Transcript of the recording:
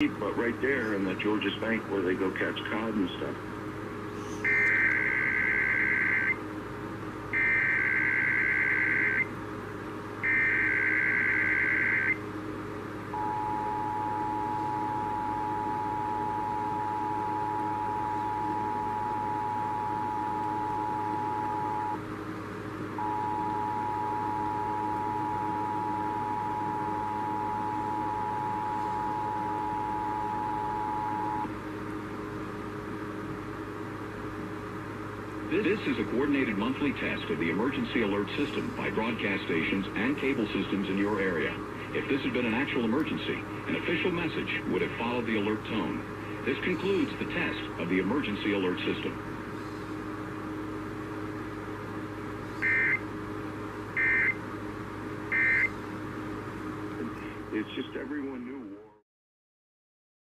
but right there in the Georges Bank where they go catch cod and stuff. This is a coordinated monthly test of the emergency alert system by broadcast stations and cable systems in your area. If this had been an actual emergency, an official message would have followed the alert tone. This concludes the test of the emergency alert system. It's just everyone knew.